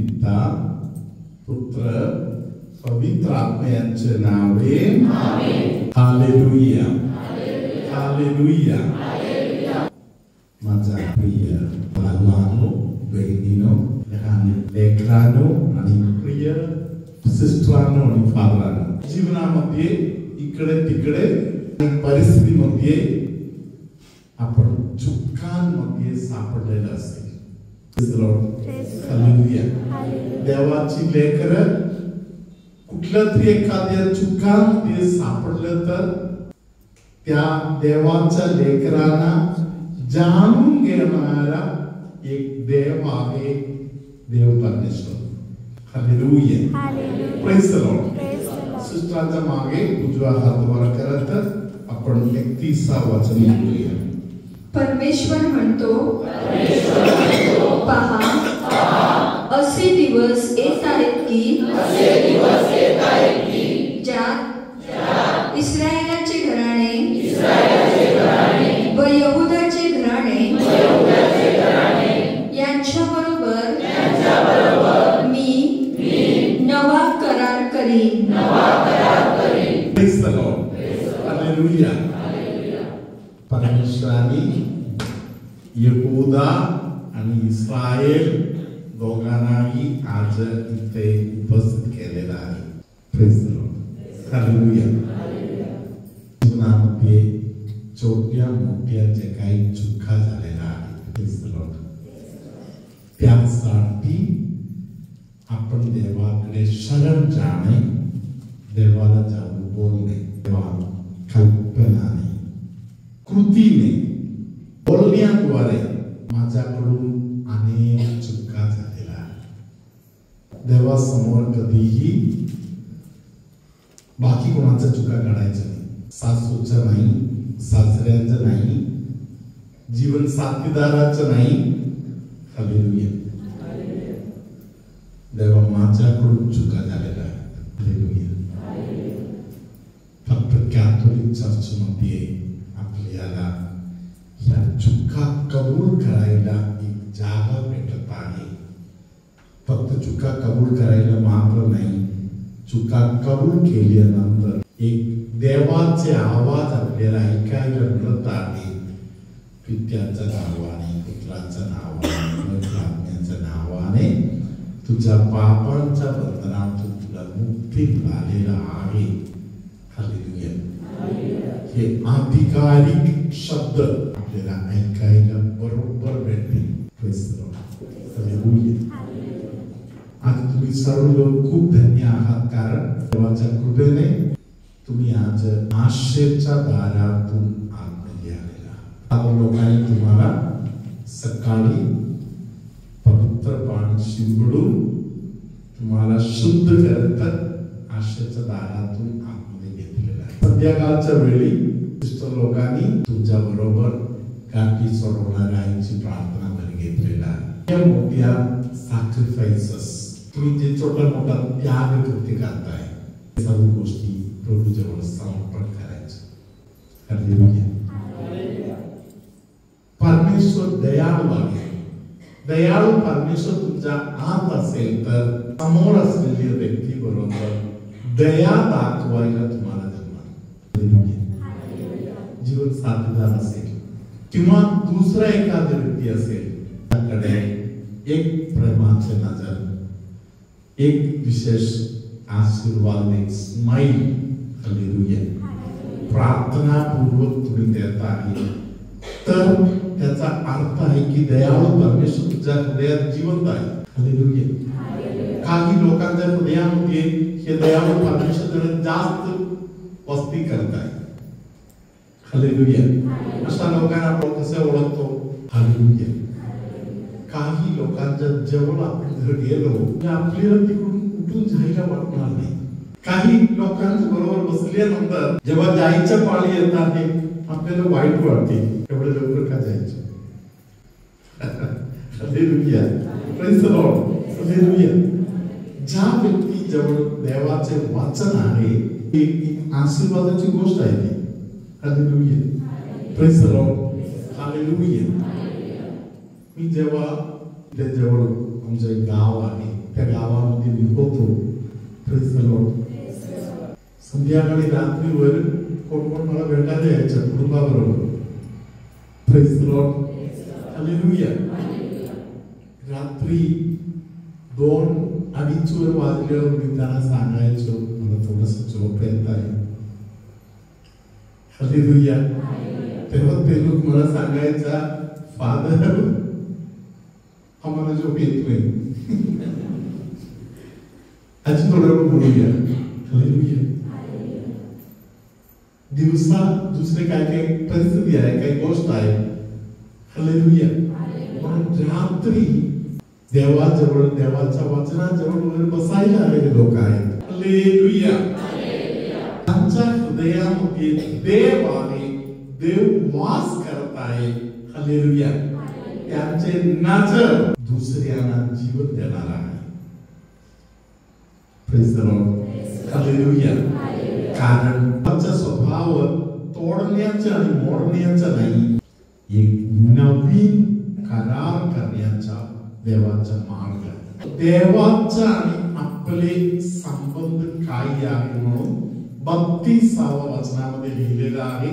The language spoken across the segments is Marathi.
पिता पुत्र पवित्र आत्म्याचे नावे आमेन. Hallelujah hallelujah. माझ्या प्रिय भावांनो बहिणींनो लहान लेकरांनो आणि प्रिय सिस्टरांनो आणि फादरांनो, जीवनामध्ये इकडे तिकडे परिस्थितीमध्ये आपण चुकांमध्ये सापडलेलं असेल. हालेलुया. देवाची लेकरं कुठल्या तरी एखाद्या चुकांमध्ये सापडलं तर त्या देवाच्या लेकरांना जाणून घेणारा एक देव आहे, देव परमेश्वर. हालेलुया. Praise the Lord. सिस्टरांच्या मागे उजवा हात वर करत आपण 31 वचन बोलूया. परमेश्वर म्हणतो, पहा असे दिवस येत आहेत की ज्यात इस्रायलाचे घराणे व यहूदाचे घराणे यांच्या बरोबर मी नवा करार करीन. Praise the Lord. हालेलुया. परमेश्वराने यहूदा आणि इस्रायल दोघांनाही आज इथे उपस्थित केलेला आहे. Praise the Lord. हालेलुया. जीवनामध्ये छोट्या मोठ्या जे काही चुका झालेल्या आहेत, प्रेज द लॉर्ड, त्यासाठी आपण देवाकडे शरण जाणे, देवाला जाऊन बोलणे, देवा कल्पनाने कृतीने बोलण्याद्वारे माझ्याकडून अनेक चुका झालेल्या आहेत. देवासमोर कधीही बाकी कोणाच्या चुका काढायच्या नाही, सासूचं नाही, सासऱ्यांचं नाही, जीवन साथीदाराचं नाही. हालेलुया. देवा माझ्याकडून चुका झालेल्या आहेत. हालेलुया. फक्त कॅथोलिक चर्चमध्ये आपल्याला या चुका कबूल करायला एक जागा भेटत आहे. फक्त चुका कबूल करायला मात्र नाही, चुका कबूल केल्यानंतर एक देवाचे आवाज आपल्याला ऐकायला मिळत आहे. पित्याच्या नावाने, पुत्राच्या नावाने, पवित्रात्म्याच्या नावाने तुझ्या पापांच्या बंधनातून तुला मुक्ती मिळालेला आहे. हालेलुया. हे अधिकारिक शब्द आपल्याला ऐकायला बरोबर भेटतील. Praise the Lord. हालेलुया. आज तुम्ही सर्व लोक खूप धन्य आहात, कारण देवाच्या कृपेने तुम्ही आज आशेच्या दारातून आतमध्ये आलेला. आता लोकांनी तुम्हाला सकाळी पवित्र पाणी शिंपडून तुम्हाला शुद्ध करत आशेच्या दारातून आतमध्ये घेतलेला आहे. संध्याकाळच्या वेळी लोकांनी तुमच्या बरोबर गाठी सोडवणाऱ्यांची प्रार्थना मध्ये घेतलेला आहे. या मोठ्या सॅक्रिफाइसेस तुम्ही जे छोटा मोठा त्याग कृती करताय, सर्व गोष्टी प्रभूजवळ समर्पण करायचं. हालेलुया. परमेश्वर दयाळू आहे. दयाळू परमेश्वर तुमच्या आत असेल तर समोर असलेल्या व्यक्ती बरोबर दया दाखवायला तुम्हाला जमणार. जीवन साथीदार असेल किंवा दुसरा एखादा व्यक्ती असेल, त्याकडे एक प्रेमाची नजर, एक विशेष आशीर्वाद, एक स्माइल, हालेलुया, प्रार्थना पूर्वक तुम्ही देत आहे, तर त्याचा अर्थ आहे की दयाळू परमेश्वर तुझ्या हृदयात जिवंत आहे. हालेलुया. काही लोकांच्या हृदयामध्ये हे दयाळू परमेश्वर जरा जास्त वस्ती करत आहे. हालेलुया. अशा लोकांना आपण कसे ओळखतो? हालेलुया. काही लोकांच्या जवळ आपण जर गेलो तर आपल्याला तिकडून उठून जायला वाटणार नाही. काही लोकांच्या बरोबर बसल्यानंतर जेव्हा जायचं पाळी येत आहे आपल्याला वाईट वाटते, एवढं लवकर का जायचं. Hallelujah. Praise the Lord. Hallelujah. ज्या व्यक्ती जवळ देवाचे वचन आहे एक आशीर्वादाची गोष्ट आहे ती. Hallelujah. Praise the Lord. Hallelujah. मी जेव्हा जवळ आमचे गाव आहे त्या गावामध्ये मी होतो. Praise the Lord. संध्याकाळी रात्रीवर कोण कोण मला भेटायला यायच्या कुटुंबाबरोबर. Praise the Lord. हालेलुया. रात्री 2-2:30 वाजल्यावर मी त्यांना सांगायचो मला थोडस झोप येत आहे. हालेलुया. तेव्हा ते लोक मला सांगायचा फादर आम्हाला झोप येत नाही. आज थोडं वेळ बोलूया. हालेलुया. दिवसा दुसरे काय काय परिस्थिती आहे, काही गोष्ट आहे. हालेलुया. म्हणून रात्री देवाजवळ देवाच्या वचनाजवळ वगैरे बसायला आलेले लोक आहेत. हालेलुया. त्यांच्या हृदयामध्ये देव आहे, देव वास करत आहे. हालेलुया. त्यांचे नजर दुसऱ्यांना जीवन देणार आहे. Praise the Lord. हालेलुया. कारण त्यांचा स्वभाव तोडण्याचा आणि मोडण्याचा नाही, एक नवीन करार करण्याचा देवाचा मार्ग आहे. देवाचा आणि आपले संबंध काय आहे म्हणून 32व्या वचनामध्ये लिहिलेलं आहे.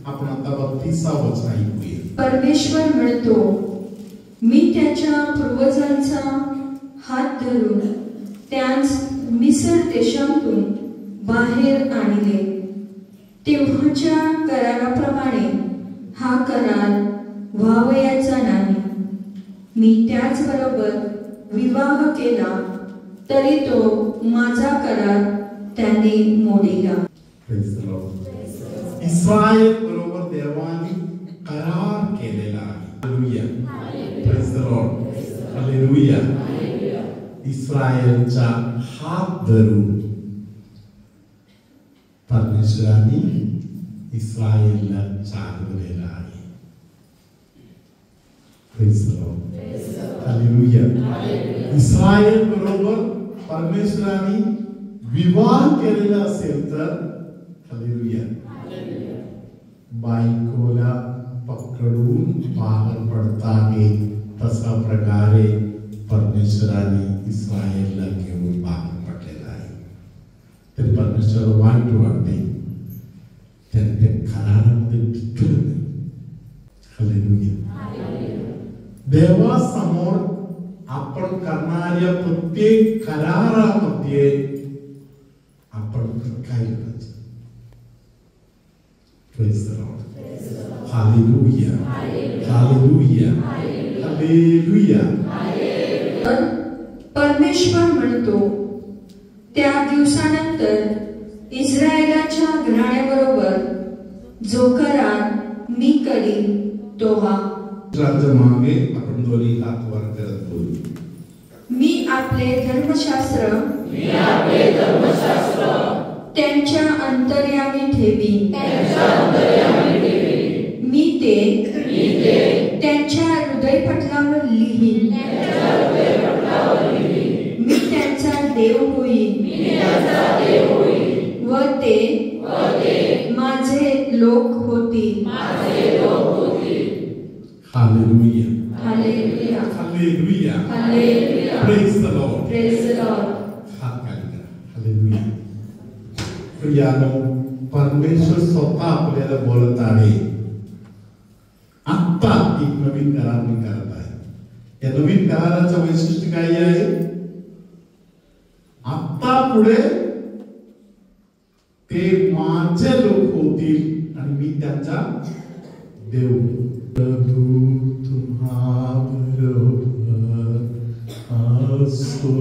आपण आता 32वं वचन ऐकूया. परमेश्वर म्हणतो, मी त्याच्या पूर्वजांचा हात धरून त्यांस मिस्र देशातून बाहेर आणले. तेव्हाच्या कराराप्रमाणे हा करार व्हावयाचा नाही. मी त्याचबरोबर विवाह केला तरी तो माझा करार त्याने मोडिला. इस्रायल बरोबर देवाने करार केलेला आहे. Hallelujah. Praise the Lord. Hallelujah. इस्रायलचा हात धरून परमेश्वराने इस्रायलला चालवलेला आहे. Praise the Lord. Hallelujah. Israel बरोबर परमेश्वराने विवाह केलेला असेल तर हालेलुया, बायकोला पकडून बाहेर पडता आहे तसा प्रकारे परमेश्वराने इस्रायलला घेऊन बाहेर पडलेला आहे. तरी परमेश्वर वाईट वाटते, त्यांच्या करारामध्ये टिकलं नाही. हालेलुया. देवासमोर आपण करणाऱ्या प्रत्येक करारामध्ये आपण काय करायचं? Praise the Lord. Hallelujah. Hallelujah. Hallelujah. परमेश्वर म्हणतो, त्या दिवसानंतर इस्रायलाच्या घराण्याबरोबर जो करार मी करीन तो हा. मागे आपण दोन्ही हात वर करत बोलू. मी आपले धर्मशास्त्र त्यांच्या अंतर्यामी ठेवीन. मी ते त्यांच्या हृदयपटलावर लिहीन. मी त्यांचा देव होईन व ते माझे लोक होतील. Hallelujah. Hallelujah. Hallelujah. Hallelujah. Praise the Lord. Praise the Lord. हात खाली करा. हालेलुया. प्रियानो, परमेश्वर स्वतः आपल्याला बोलत आहे. आता एक नवीन करार मी करत आहे. या नवीन कराराचं वैशिष्ट्य काय आहे? आता पुढे ते माझे लोक होतील आणि मी त्यांचा देव. प्रभु तुम्हा बरोबर असो.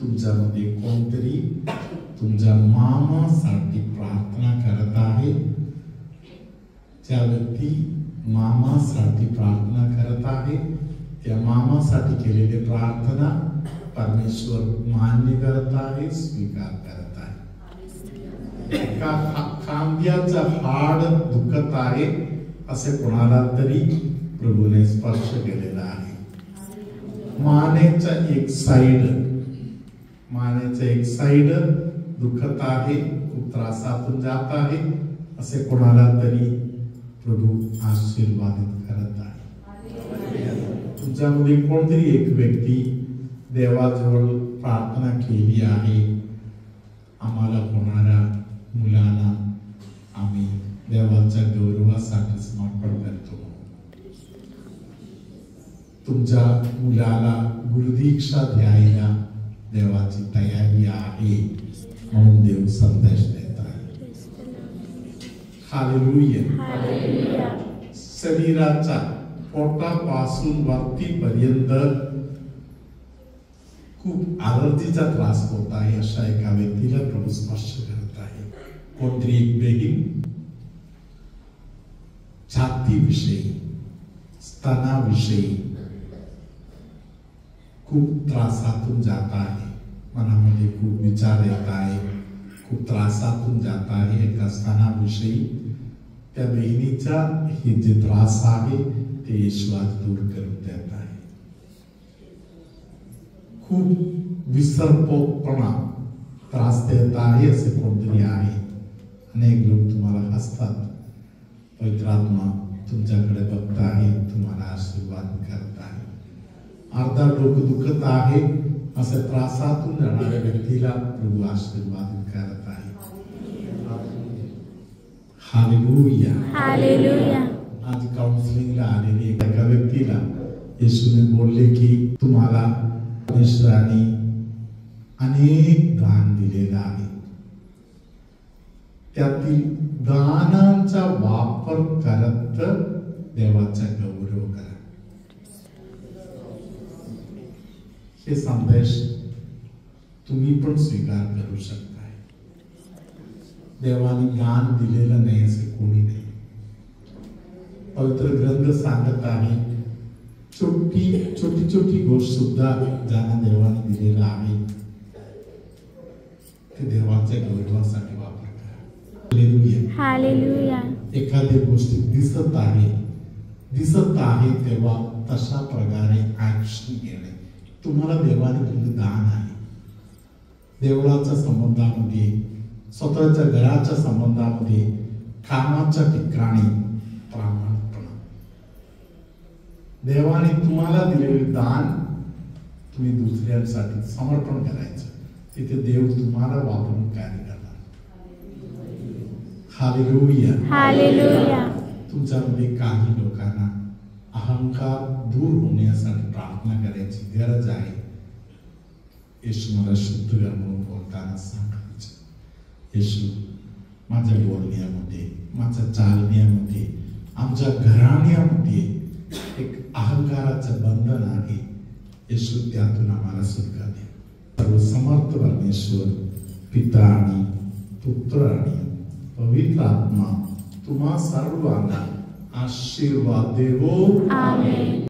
तुमच्यामध्ये कोणतरी तुमच्या मामासाठी प्रार्थना करत आहे. ज्या व्यक्ती मामासाठी प्रार्थना करत आहे त्या मामासाठी केलेली प्रार्थना परमेश्वर मान्य करत आहे, स्वीकार करत आहे. एका खांद्याचा हाड दुखत आहे असे कोणाला तरी प्रभूने स्पर्श केलेला आहे. मानेचा एक साइड दुखत आहे, खूप त्रासातून जात आहे असे कोणाला तरी प्रभू आशीर्वादित करत आहे. तुमच्यामध्ये कोणतरी एक व्यक्ती देवाजवळ प्रार्थना केली आहे, आम्हाला होणाऱ्या मुलाला आम्ही देवाच्या गौरवासाठी समर्पण करतो. तुमच्या मुलाला गुरुदीक्षा द्यायला देवाची तयारी आहे म्हणून देव संदेश देत आहे. हालेलुया. शरीराच्या पोटापासून वरतीपर्यंत खूप अलर्जीचा त्रास होत आहे अशा एका व्यक्तीला प्रभू स्पर्श करत आहे. कोणतरी एक बहीण छातीविषयी स्तनाविषयी खूप त्रासातून जात आहे, मनामध्ये खूप विचार येत आहे, खूप त्रासातून जात आहे एका स्तनाविषयी. त्या बहिणीचा हे जे त्रास आहे ते येशू आज दूर करून देत आहे. खूप विसरपोतपणा त्रास देत आहे असे कोणतरी आहे. अनेक लोक तुम्हाला हसतात, पवित्र आत्मा तुमच्याकडे बघत आहे, तुम्हाला आशीर्वाद करत आहे. अर्धा डोकं दुखत आहे अशा त्रासातून जाणाऱ्या व्यक्तीला प्रभू आशीर्वाद करत आहे. हालेलुया. आज काउन्सिलिंगला आलेली एका व्यक्तीला येशूने बोलले की तुम्हाला परमेश्वराने अनेक दान दिलेलं आहे, त्यातील दानांचा वापर करत देवाचा गौरव करा. हे संदेश तुम्ही पण स्वीकार करू शकता. देवाने ज्ञान दिलेलं नाही असे कोणी नाही. पवित्र ग्रंथ सांगत आहे छोटी छोटी गोष्ट सुद्धा ज्यांना देवाने दिलेलं आहे ते देवाच्या गौरवासाठी वापर करा. हालेलुया. एखादी गोष्ट दिसत आहे तेव्हा तशा प्रकारे ऍक्शन घेणे. तुम्हाला देवाने दिलेलं दान आहे. देवळाच्या संबंधामध्ये, स्वतःच्या घराच्या संबंधामध्ये, कामाच्या ठिकाणी प्रामाणिकपणा. देवाने तुम्हाला दिलेले दान तुम्ही दुसऱ्यांसाठी समर्पण करायचं. तिथे देव तुम्हाला वापरून कार्य करणार. हालेलुया. तुमच्यामध्ये काही लोकांना अहंकार दूर होण्यासाठी प्रार्थना करायची गरज आहे. येशू मला शुद्ध कर म्हणून बोलताना सांगायचं, येशू माझ्या बोलण्यामध्ये, माझ्या चालण्यामध्ये, आमच्या घराण्यामध्ये एक अहंकाराचं बंधन आहे. येशू त्यातून आम्हाला सुटका दे. सर्वसमर्थ परमेश्वर पिता आणि पुत्र आणि पवित्र आत्मा तुम्हा सर्वांना आशीर्वाद देवो. आमेन.